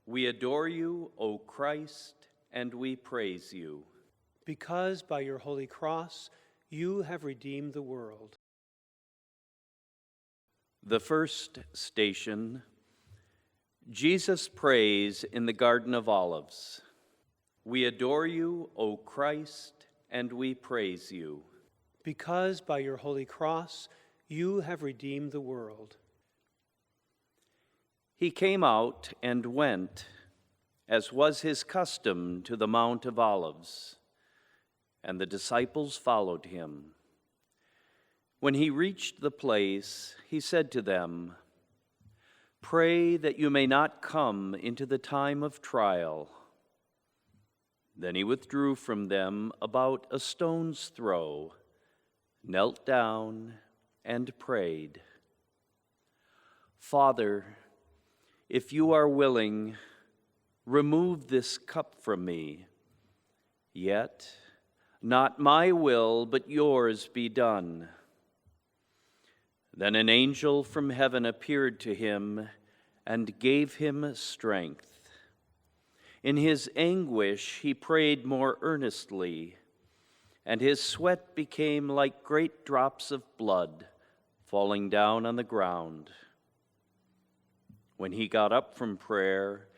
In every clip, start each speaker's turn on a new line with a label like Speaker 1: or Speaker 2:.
Speaker 1: We adore you, O Christ, and we praise you.
Speaker 2: Because by your holy cross you have redeemed the world.
Speaker 1: The first station, Jesus prays in the Garden of Olives. We adore you, O Christ, and we praise you.
Speaker 2: Because by your holy cross you have redeemed the world.
Speaker 1: He came out and went, as was his custom, to the Mount of Olives, and the disciples followed him. When he reached the place, he said to them, "Pray that you may not come into the time of trial." Then he withdrew from them about a stone's throw, knelt down, and prayed, "Father, if you are willing, remove this cup from me. Yet not my will, but yours be done." Then an angel from heaven appeared to him and gave him strength. In his anguish he prayed more earnestly, and his sweat became like great drops of blood falling down on the ground. When he got up from prayer,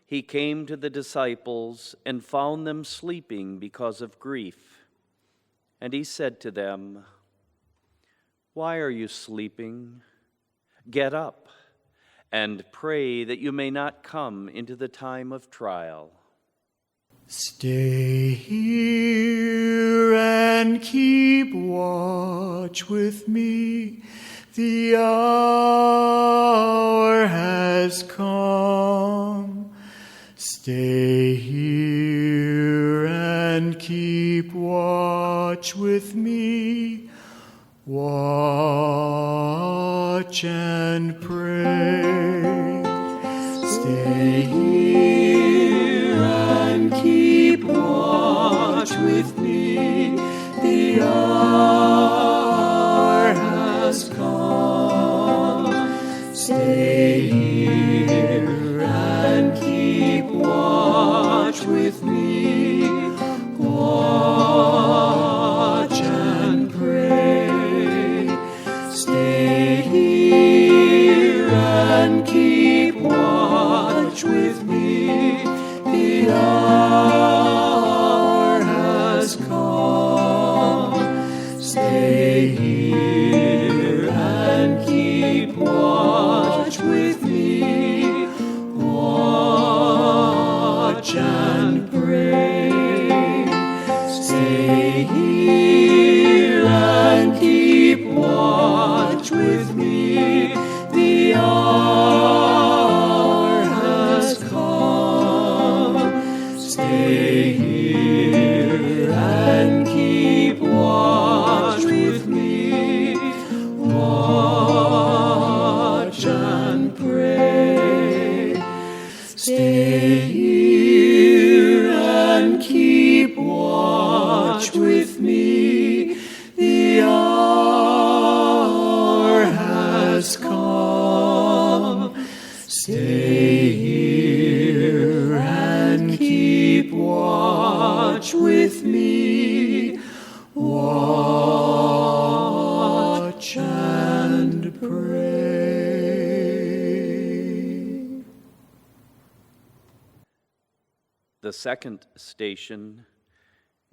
Speaker 1: he came to the disciples and found them sleeping because of grief. And he said to them, "Why are you sleeping? Get up and pray that you may not come into the time of trial."
Speaker 3: Stay here and keep watch with me. The hour has come. Stay here and keep watch with me. Watch and pray. Stay here and keep watch with me. The hour has come. Stay here and keep watch with me. Watch and pray. Stay here and keep watch with me. The hour has come. Stay here and keep watch with me. Watch and pray. Stay here and keep watch with me. The hour has come. Stay here and keep watch with me. Watch and pray. Stay here and keep watch with me. The hour has come. Stay here and keep watch with me. Watch and pray.
Speaker 1: The second station,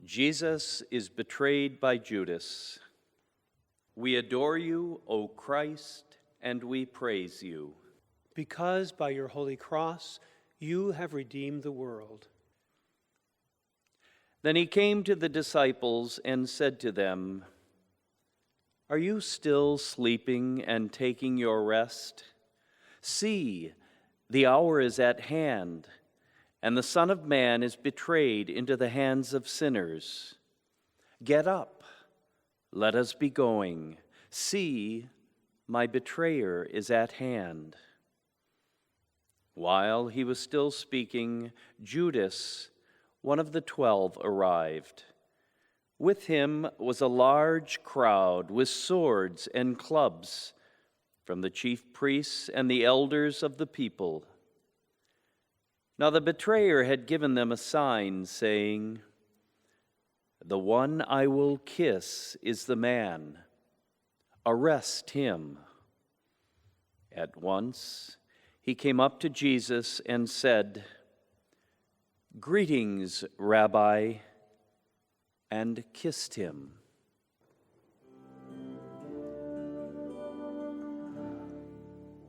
Speaker 1: Jesus is betrayed by Judas. We adore you, O Christ, and we praise you.
Speaker 2: Because by your holy cross you have redeemed the world.
Speaker 1: Then he came to the disciples and said to them, "Are you still sleeping and taking your rest? See, the hour is at hand, and the Son of Man is betrayed into the hands of sinners. Get up, let us be going. See, my betrayer is at hand." While he was still speaking, Judas, one of the 12, arrived. With him was a large crowd with swords and clubs from the chief priests and the elders of the people. Now the betrayer had given them a sign, saying, "The one I will kiss is the man. Arrest him." At once he came up to Jesus and said, "Greetings, Rabbi," and kissed him.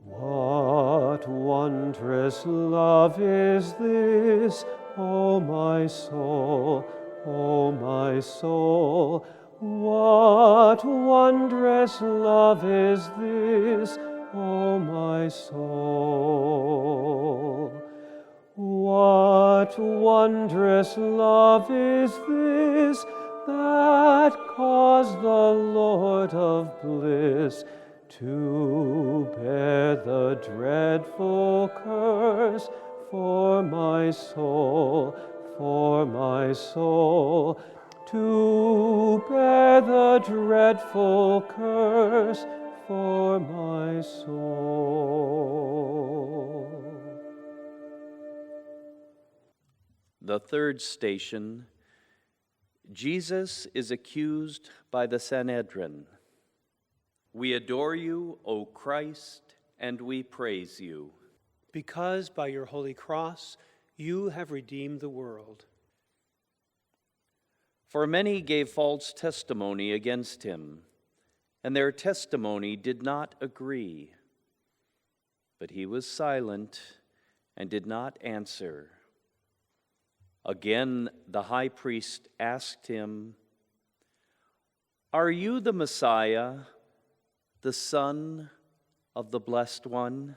Speaker 3: What wondrous love is this, O my soul, O my soul? What wondrous love is this, O my soul? What wondrous love is this that caused the Lord of bliss to bear the dreadful curse for my soul, to bear the dreadful curse for my soul.
Speaker 1: The third station, Jesus is accused by the Sanhedrin. We adore you, O Christ, and we praise you,
Speaker 2: because by your holy cross you have redeemed the world.
Speaker 1: For many gave false testimony against him, and their testimony did not agree. But he was silent and did not answer. Again, the high priest asked him, "Are you the Messiah, the Son of the Blessed One?"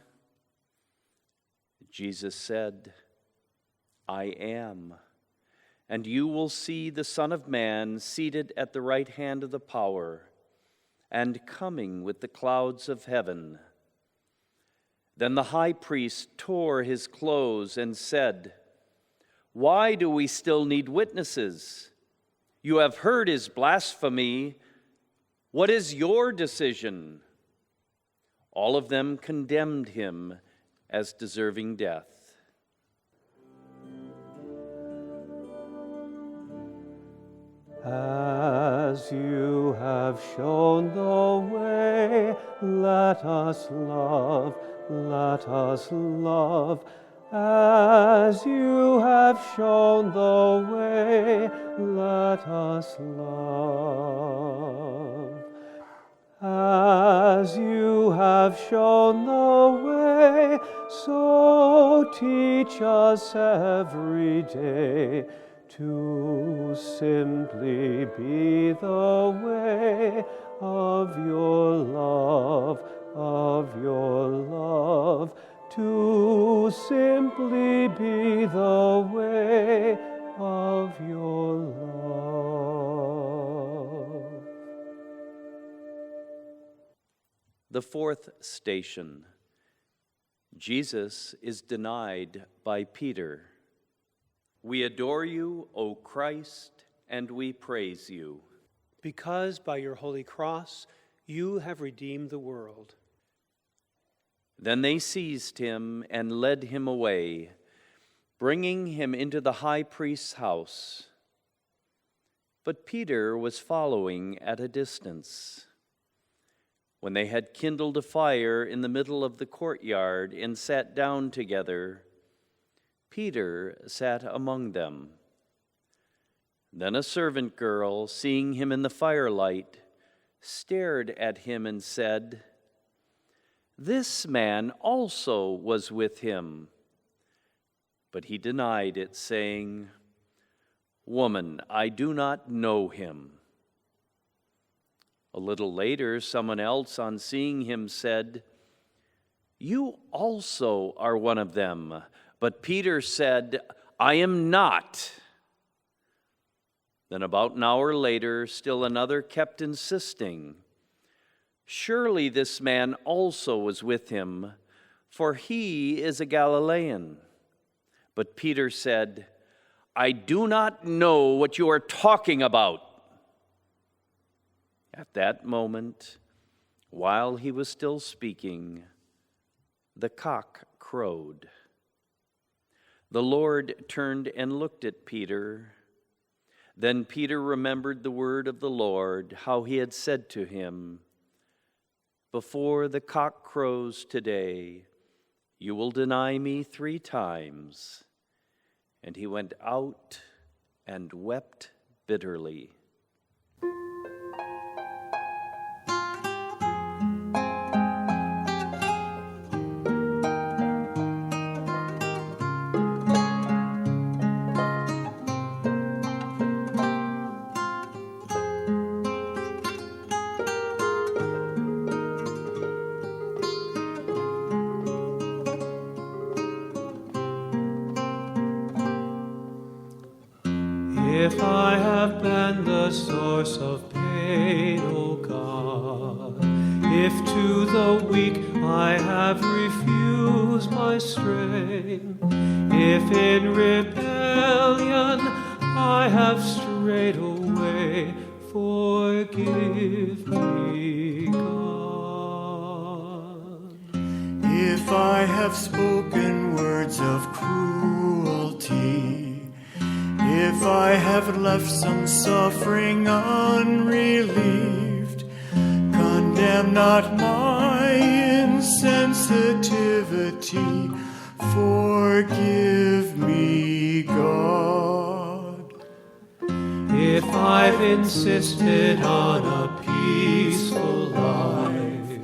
Speaker 1: Jesus said, "I am, and you will see the Son of Man seated at the right hand of the power, and coming with the clouds of heaven." Then the high priest tore his clothes and said, "Why do we still need witnesses? You have heard his blasphemy. What is your decision?" All of them condemned him as deserving death.
Speaker 3: As you have shown the way, let us love, let us love. As you have shown the way, let us love. As you have shown the way, so teach us every day to simply be the way of your love, to simply be the way of your love.
Speaker 1: The fourth station, Jesus is denied by Peter. We adore you, O Christ, and we praise you,
Speaker 2: Because by your holy cross you have redeemed the world.
Speaker 1: Then they seized him and led him away, bringing him into the high priest's house. But Peter was following at a distance. When they had kindled a fire in the middle of the courtyard and sat down together, Peter sat among them. Then a servant girl, seeing him in the firelight, stared at him and said, "This man also was with him." But he denied it, saying, "Woman, I do not know him." A little later, someone else, on seeing him, said, "You also are one of them." But Peter said, "I am not." Then about an hour later, still another kept insisting, "Surely this man also was with him, for he is a Galilean." But Peter said, "I do not know what you are talking about." At that moment, while he was still speaking, the cock crowed. The Lord turned and looked at Peter. Then Peter remembered the word of the Lord, how he had said to him, "Before the cock crows today, you will deny me 3 times." And he went out and wept bitterly.
Speaker 3: If I have been the source of pain, O God, if to the weak I have refused my strength, if in rebellion I have strayed away, forgive me, God.
Speaker 4: If I have spoken words of cruelty, if I have left some suffering unrelieved, condemn not my insensitivity, forgive me, God.
Speaker 3: If I've insisted on a peaceful life,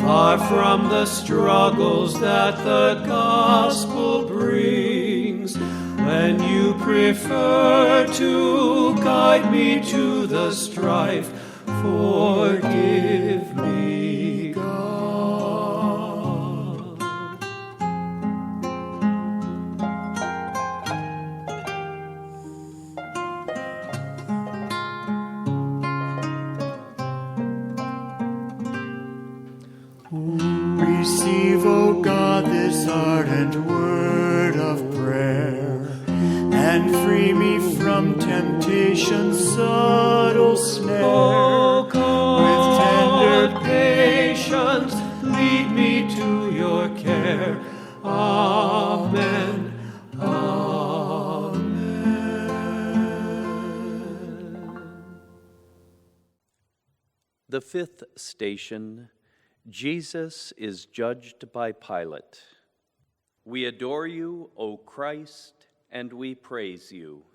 Speaker 3: far from the struggles that the gospel brings, when you prefer to guide me to the strife, forgive me, God.
Speaker 4: Receive, O God, this ardent word of prayer, and free me from temptation's subtle snare.
Speaker 3: O
Speaker 4: With tender
Speaker 3: God, patience, lead me to your care. Amen. Amen.
Speaker 1: The 5th station, Jesus is judged by Pilate. We adore you, O Christ, and we praise you.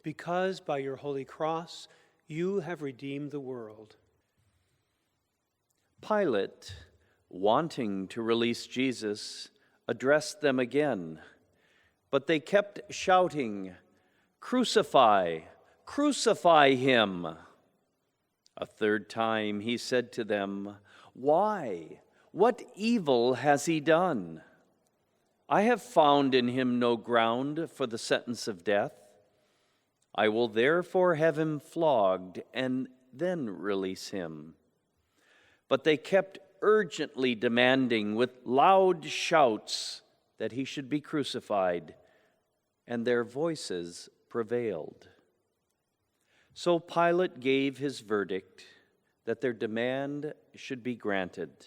Speaker 2: Because by your holy cross you have redeemed the world.
Speaker 1: Pilate, wanting to release Jesus, addressed them again, but they kept shouting, "Crucify, crucify him!" A 3rd time he said to them, "Why? What evil has he done? I have found in him no ground for the sentence of death. I will therefore have him flogged and then release him." But they kept urgently demanding with loud shouts that he should be crucified, and their voices prevailed. So Pilate gave his verdict that their demand should be granted.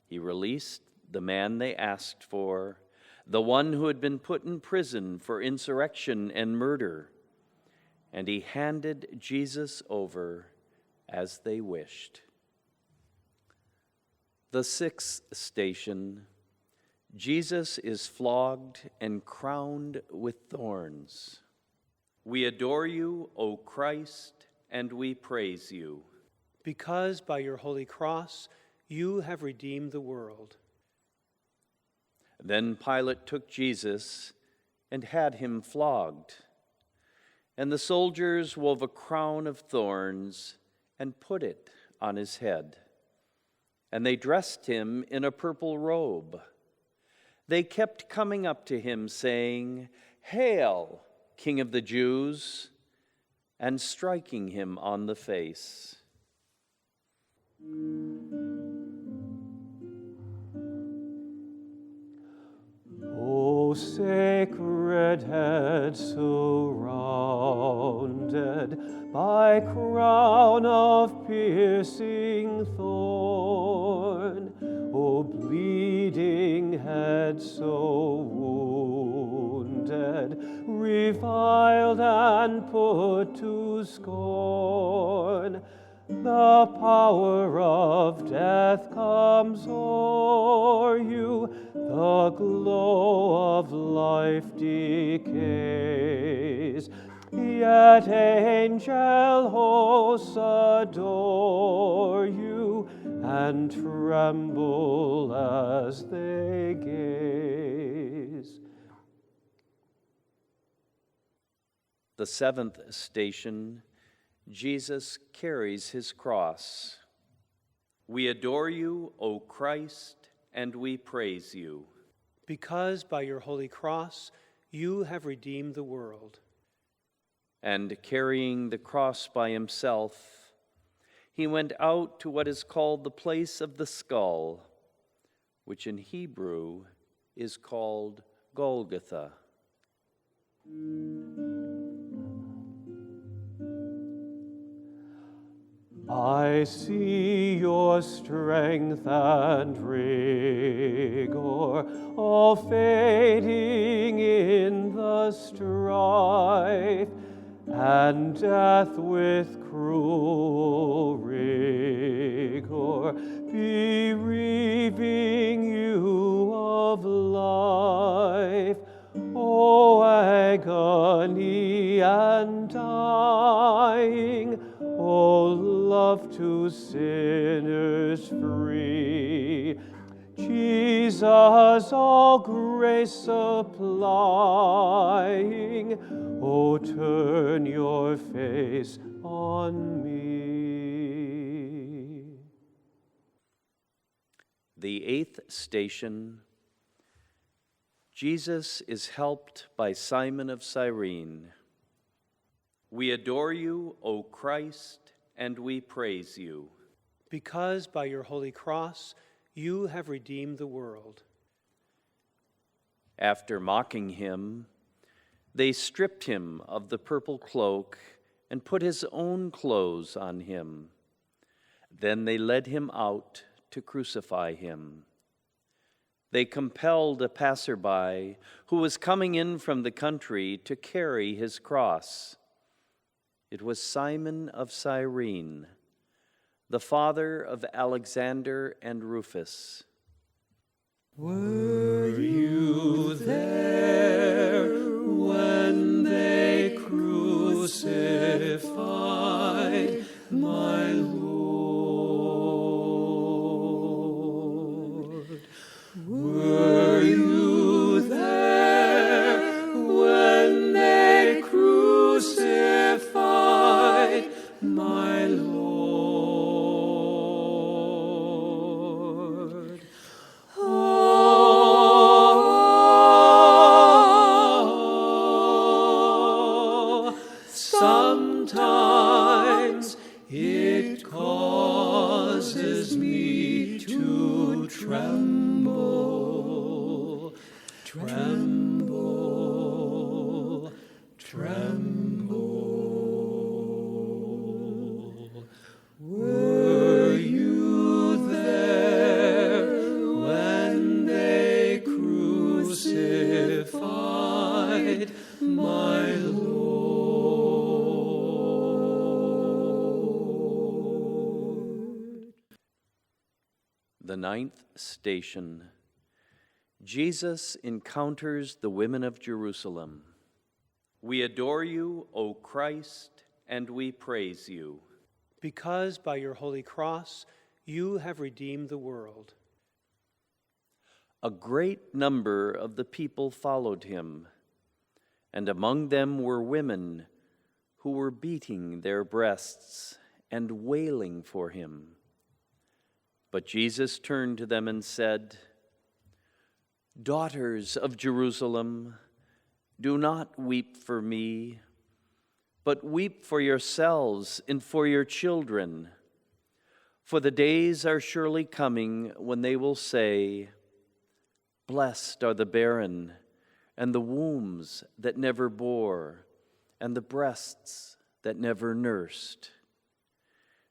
Speaker 1: He released the man they asked for, the one who had been put in prison for insurrection and murder, and he handed Jesus over as they wished. The 6th station, Jesus is flogged and crowned with thorns. We adore you, O Christ, and we praise you.
Speaker 2: Because by your holy cross you have redeemed the world.
Speaker 1: Then Pilate took Jesus and had him flogged. And the soldiers wove a crown of thorns and put it on his head. And they dressed him in a purple robe. They kept coming up to him, saying, "Hail, King of the Jews," and striking him on the face.
Speaker 3: O sacred head surrounded by crown of piercing thorn, O bleeding head so wounded and put to scorn. The power of death comes o'er you, the glow of life decays. Yet angel hosts adore you and tremble as they gaze.
Speaker 1: The seventh station, Jesus carries his cross. We adore you, O Christ, and we praise you.
Speaker 2: Because by your holy cross you have redeemed the world.
Speaker 1: And carrying the cross by himself, he went out to what is called the place of the skull, which in Hebrew is called Golgotha.
Speaker 3: I see your strength and rigor all fading in the strife, and death with cruel rigor bereaving you of life. O agony and dying, O love to sinners free, Jesus all grace supplying, O turn your face on me.
Speaker 1: The eighth station, Jesus is helped by Simon of Cyrene. We adore you, O Christ, and we praise you.
Speaker 2: Because by your holy cross you have redeemed the world.
Speaker 1: After mocking him, they stripped him of the purple cloak and put his own clothes on him. Then they led him out to crucify him. They compelled a passerby who was coming in from the country to carry his cross. It was Simon of Cyrene, the father of Alexander and Rufus.
Speaker 3: Were you there when they crucified my Lord? Were you there when they crucified my Lord? Oh, sometimes it causes me to tremble, tremble, tremble. Were you there when they crucified my Lord?
Speaker 1: The ninth station, Jesus encounters the women of Jerusalem. We adore you, O Christ, and we praise you.
Speaker 2: Because by your holy cross you have redeemed the world.
Speaker 1: A great number of the people followed him, and among them were women who were beating their breasts and wailing for him. But Jesus turned to them and said, "Daughters of Jerusalem, do not weep for me, but weep for yourselves and for your children. For the days are surely coming when they will say, 'Blessed are the barren, and the wombs that never bore, and the breasts that never nursed.'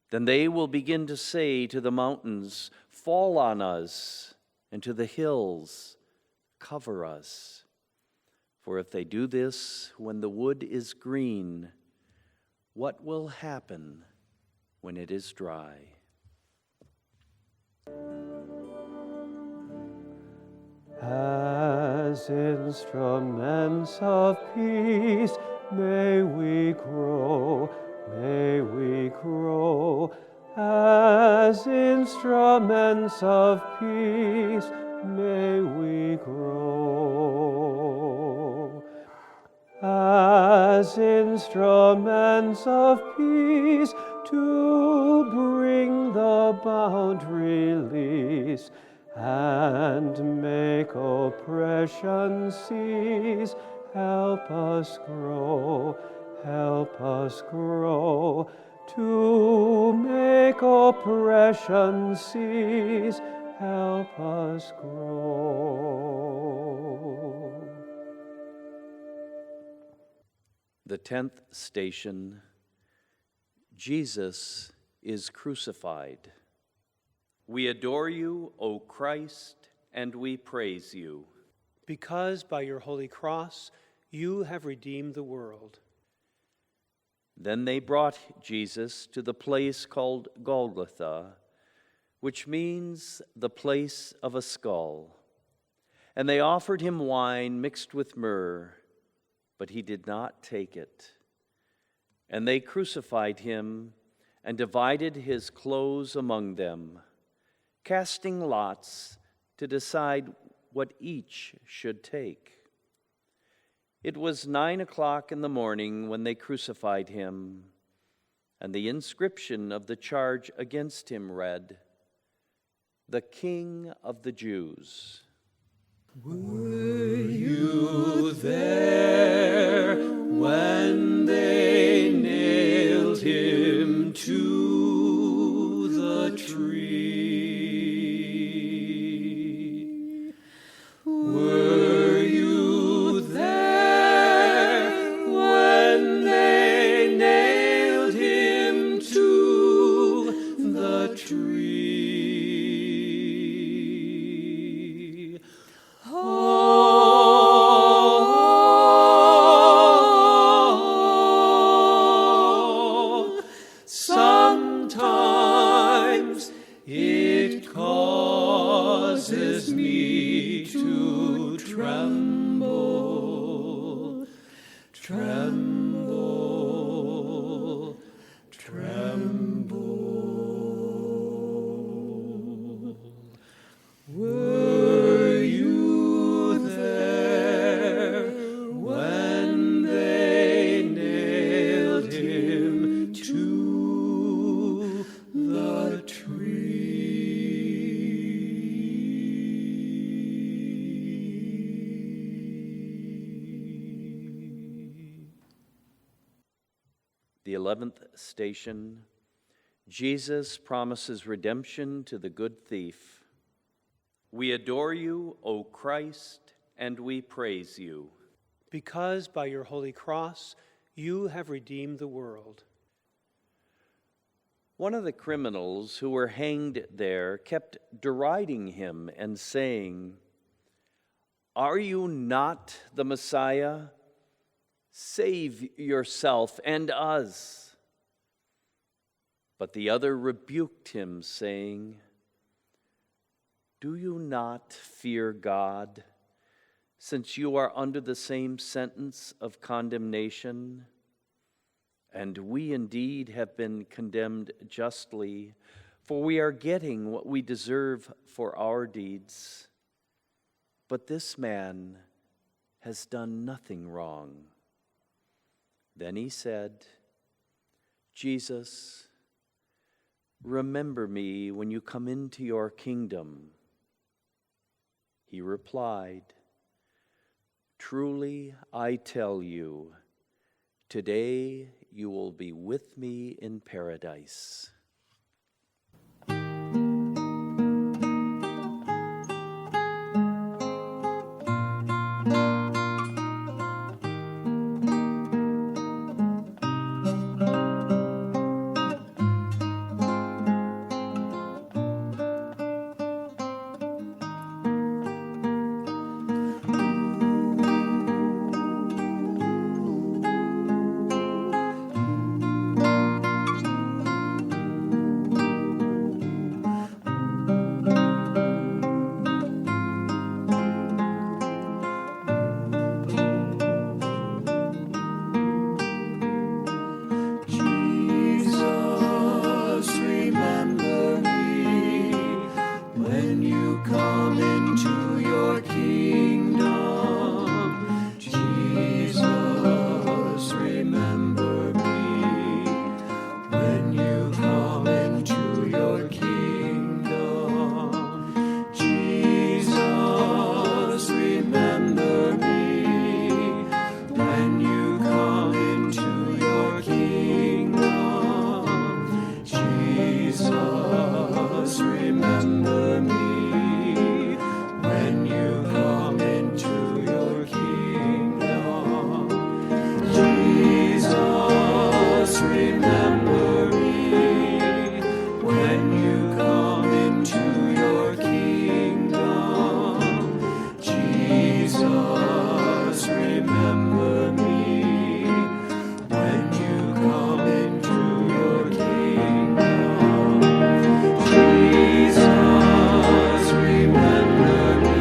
Speaker 1: Then they will begin to say to the mountains, 'Fall on us,' and to the hills, 'Cover us.' For if they do this when the wood is green, what will happen when it is dry?
Speaker 3: As instruments of peace, may we grow, may we grow. As instruments of peace, may we grow. As instruments of peace, to bring the bound release and make oppression cease, help us grow, to make oppression cease, help us grow.
Speaker 1: The 10th station, Jesus is crucified. We adore you, O Christ, and we praise you.
Speaker 2: Because by your holy cross you have redeemed the world.
Speaker 1: Then they brought Jesus to the place called Golgotha, which means the place of a skull. And they offered him wine mixed with myrrh, but he did not take it. And they crucified him and divided his clothes among them, casting lots to decide what each should take. It was 9 o'clock in the morning when they crucified him, and the inscription of the charge against him read, "The King of the Jews."
Speaker 3: Were you there when they nailed him to the tree? Were you there when they nailed him to the tree? Sometimes it causes me to tremble, tremble, tremble. Were you there when they nailed him to the tree?
Speaker 1: The 11th station, Jesus promises redemption to the good thief. We adore you, O Christ, and we praise you.
Speaker 2: Because by your holy cross you have redeemed the world.
Speaker 1: One of the criminals who were hanged there kept deriding him and saying, "Are you not the Messiah? Save yourself and us." But the other rebuked him, saying, "Do you not fear God, since you are under the same sentence of condemnation? And we indeed have been condemned justly, for we are getting what we deserve for our deeds. But this man has done nothing wrong." Then he said, "Jesus, remember me when you come into your kingdom." He replied, "Truly I tell you, today you will be with me in paradise."
Speaker 3: come into your kingdom, Jesus, remember me. When you come into your kingdom, Jesus, remember me. When you come into your kingdom, Jesus, remember me. When you come into your kingdom, Jesus, remember me. When you come into your kingdom, Jesus, remember me. When you come into your kingdom, Jesus, remember me.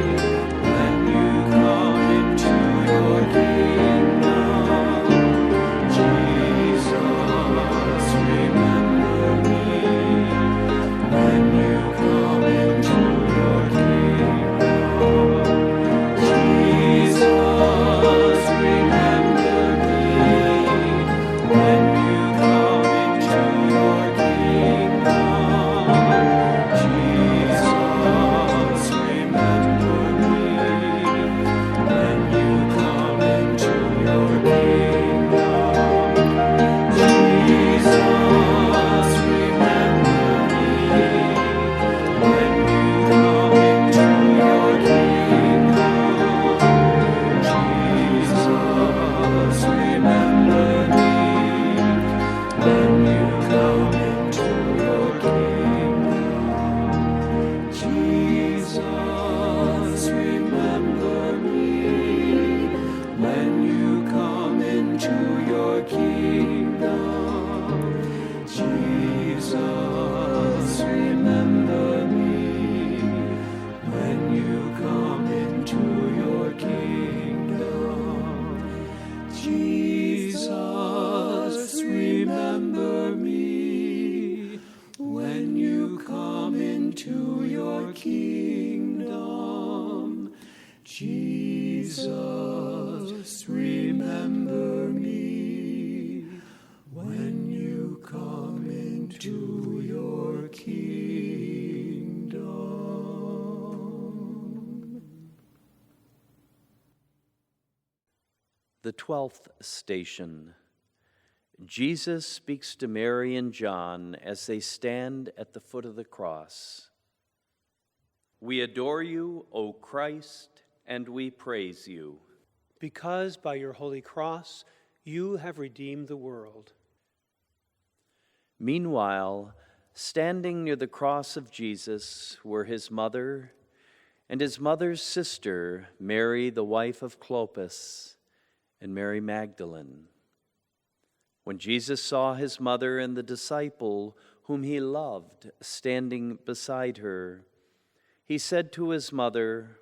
Speaker 3: When you come into your kingdom, Jesus, remember me. When you come into your kingdom, Jesus, remember me. When you come into your kingdom, Jesus, remember me. When you come into your kingdom, Jesus, remember me. When you come into your kingdom, Jesus, remember me. When you come into your kingdom, Jesus, remember me. When you come into your kingdom, Jesus, remember me. When you come into your kingdom, Jesus, remember me. When you come into your kingdom, Jesus, remember me. When you come into your kingdom.
Speaker 1: The 12th station. Jesus speaks to Mary and John as they stand at the foot of the cross. We adore you, O Christ, and we praise you.
Speaker 2: Because by your holy cross you have redeemed the world.
Speaker 1: Meanwhile, standing near the cross of Jesus were his mother and his mother's sister, Mary, the wife of Clopas, and Mary Magdalene. When Jesus saw his mother and the disciple whom he loved standing beside her, he said to his mother,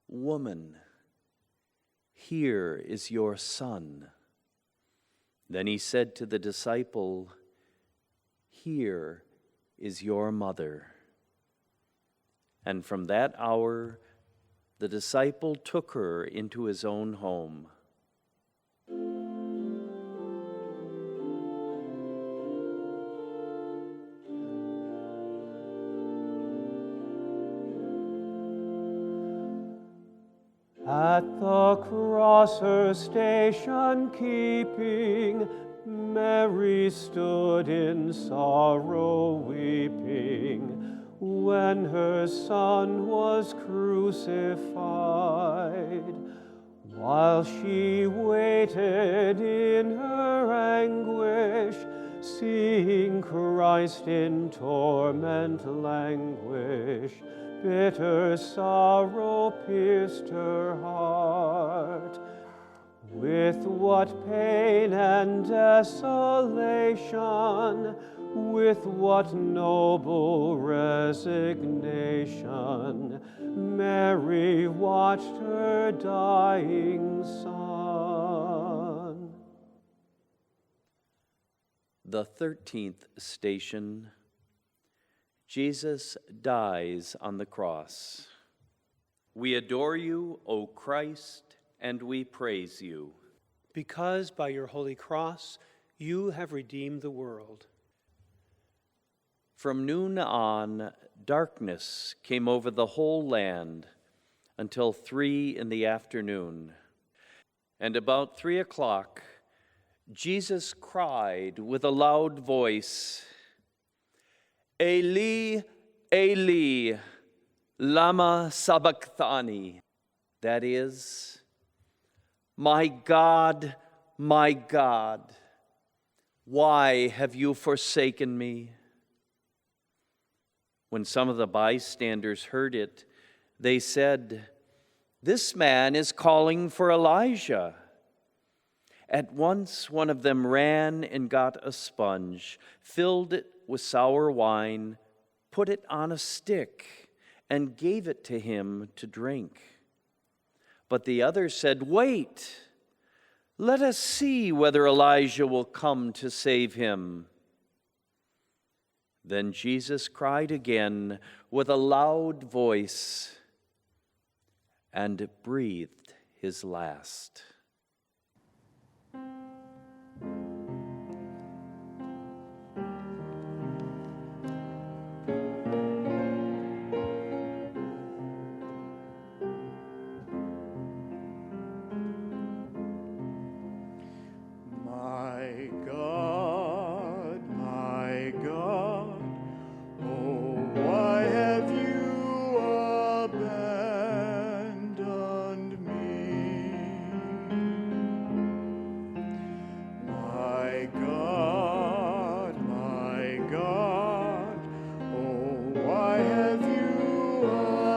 Speaker 1: "Woman, here is your son." Then he said to the disciple, "Here is your mother." And from that hour, the disciple took her into his own home.
Speaker 3: At the cross her station keeping, Mary stood in sorrow weeping, when her son was crucified. While she waited in her anguish, seeing Christ in torment languish, bitter sorrow pierced her heart. With what pain and desolation, with what noble resignation, Mary watched her dying son.
Speaker 1: The 13th station. Jesus dies on the cross. We adore you, O Christ, and we praise you.
Speaker 2: Because by your holy cross you have redeemed the world.
Speaker 1: From noon on, darkness came over the whole land until 3 p.m. And about 3 o'clock, Jesus cried with a loud voice, Eli, Eli, lama sabachthani. That is, my God, why have you forsaken me? When some of the bystanders heard it, they said, This man is calling for Elijah. At once one of them ran and got a sponge, filled it with sour wine, put it on a stick, and gave it to him to drink. But the other said, Wait, let us see whether Elijah will come to save him. Then Jesus cried again with a loud voice and breathed his last.
Speaker 4: My God, oh, why have you abandoned me? My God, oh, why have you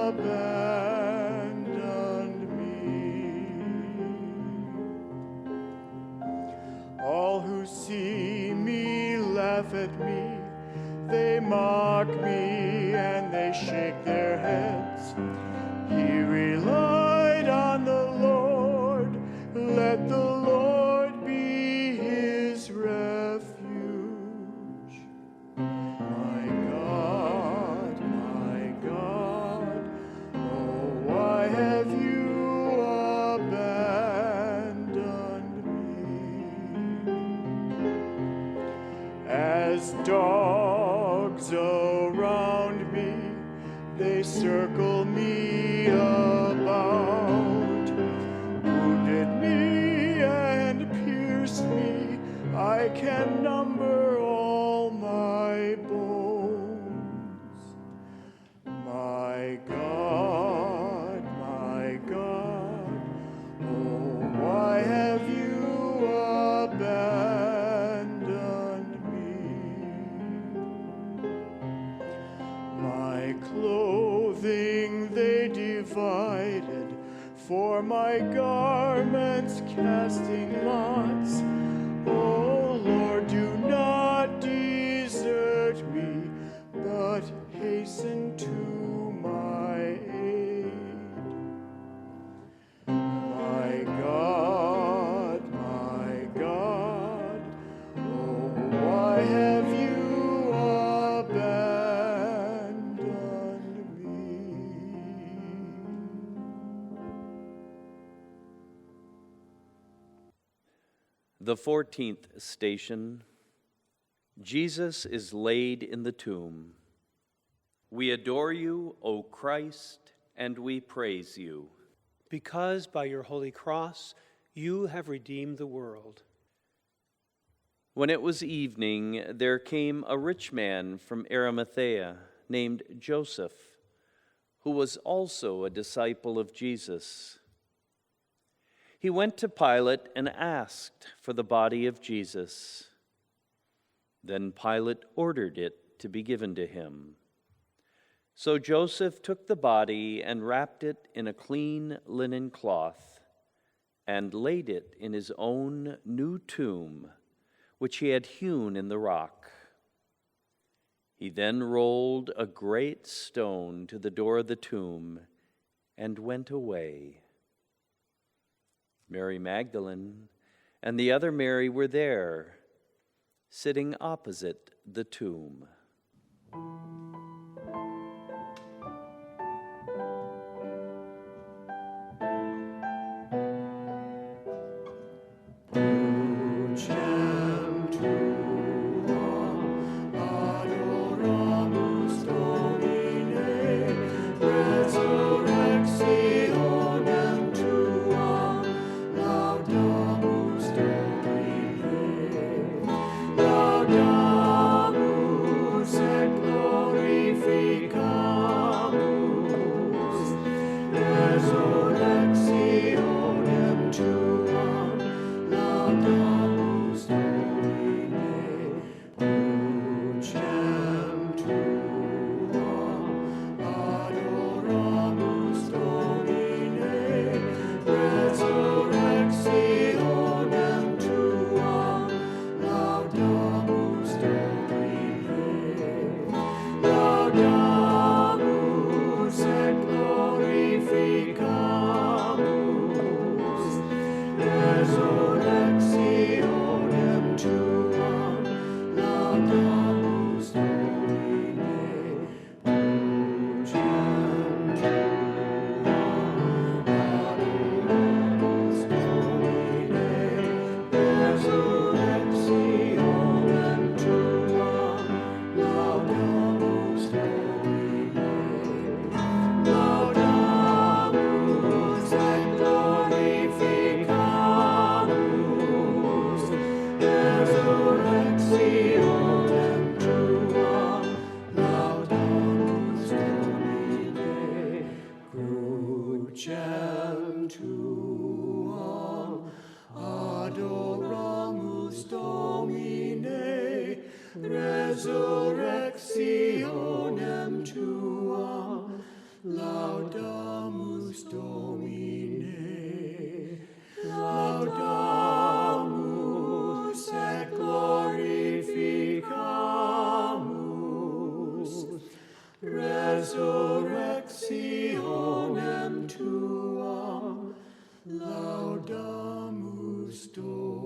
Speaker 4: abandoned me? All who see me laugh at me, they mock me and they shake their heads. He relied on the Lord, let the Lord be his refuge. My God, oh, why have you abandoned me? As dogs around me, they circle me about, wounded me and pierced me. I can number all my bones. My God, oh, why have you abandoned me? My clothing they divided, for my garments casting lots. Oh Lord, do not desert me, but hasten to my aid. My God, oh, why have you abandoned me?
Speaker 1: The 14th station, Jesus is laid in the tomb. We adore you, O Christ, and we praise you.
Speaker 2: Because by your holy cross you have redeemed the world.
Speaker 1: When it was evening, there came a rich man from Arimathea named Joseph, who was also a disciple of Jesus. He went to Pilate and asked for the body of Jesus. Then Pilate ordered it to be given to him. So Joseph took the body and wrapped it in a clean linen cloth and laid it in his own new tomb, which he had hewn in the rock. He then rolled a great stone to the door of the tomb and went away. Mary Magdalene and the other Mary were there, sitting opposite the tomb.
Speaker 4: Ecce tuam, adoramus Domine, resurrectionem tuam, laudamus Domine, laudamus et glorificamus, resurrectionem tuam, laudamus Domine.